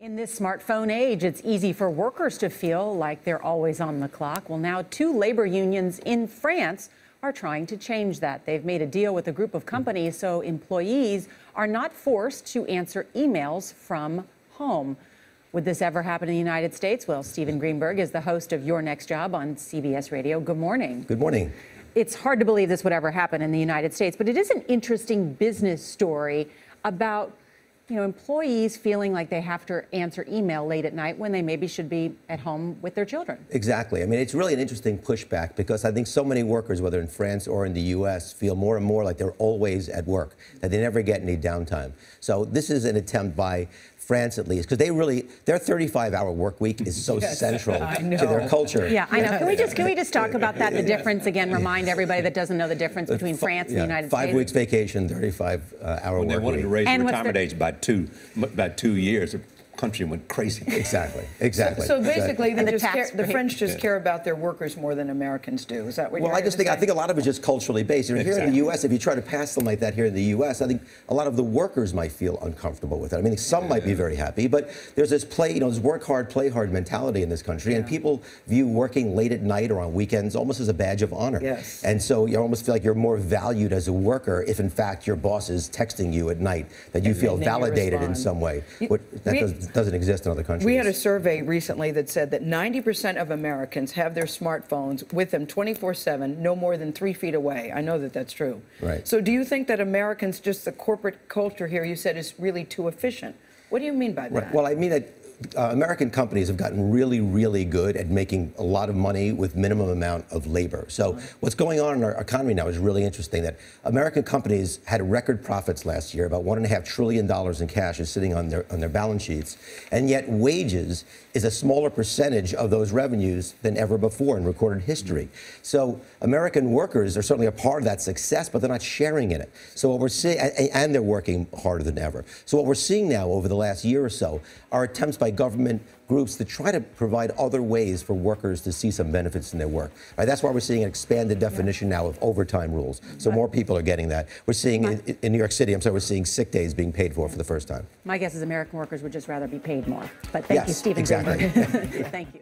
In this smartphone age, it's easy for workers to feel like they're always on the clock. Well, now two labor unions in France are trying to change that. They've made a deal with a group of companies so employees are not forced to answer emails from home. Would this ever happen in the United States? Well, Stephen Greenberg is the host of Your Next Job on CBS Radio. Good morning. Good morning. It's hard to believe this would ever happen in the United States, but it is an interesting business story about employees feeling like they have to answer email late at night when they maybe should be at home with their children. Exactly. I mean, it's really an interesting pushback because I think so many workers, whether in France or in the U.S., feel more and more like they're always at work, that they never get any downtime. So this is an attempt by France, at least, because their 35-hour work week is so central to their culture. Yeah, I know. Can we just talk about that, the difference again, remind everybody that doesn't know the difference between France and the United States? 5 weeks vacation, 35-hour work week. They wanted to raise the retirement age by 2 years. The country went crazy. Exactly. So basically, the French just care about their workers more than Americans do. Is that what you're saying? I think a lot of it's just culturally based. Here in the U.S., if you try to pass something like that here in the U.S., I think a lot of the workers might feel uncomfortable with it. I mean, some might be very happy, but there's this this work hard, play hard mentality in this country, and people view working late at night or on weekends almost as a badge of honor. Yes. And so you almost feel like you're more valued as a worker if, in fact, your boss is texting you at night, that you feel validated in some way. That doesn't exist in other countries. We had a survey recently that said that 90% of Americans have their smartphones with them 24/7, no more than 3 feet away. I know that that's true. Right. So do you think that Americans, just the corporate culture here, you said, is really too efficient? What do you mean by that? Right. Well, I mean that American companies have gotten really, really good at making a lot of money with minimum amount of labor. So what's going on in our economy now is really interesting, that American companies had record profits last year. About $1.5 trillion in cash is sitting on their balance sheets. And yet wages is a smaller percentage of those revenues than ever before in recorded history. So American workers are certainly a part of that success, but they're not sharing in it. So what we're seeing, and they're working harder than ever. So what we're seeing now over the last year or so are attempts by government groups to try to provide other ways for workers to see some benefits in their work. Right? That's why we're seeing an expanded definition now of overtime rules. So more people are getting that. We're seeing in New York City, we're seeing sick days being paid for the first time. My guess is American workers would just rather be paid more. But thank you, Stephen. Exactly. Thank you.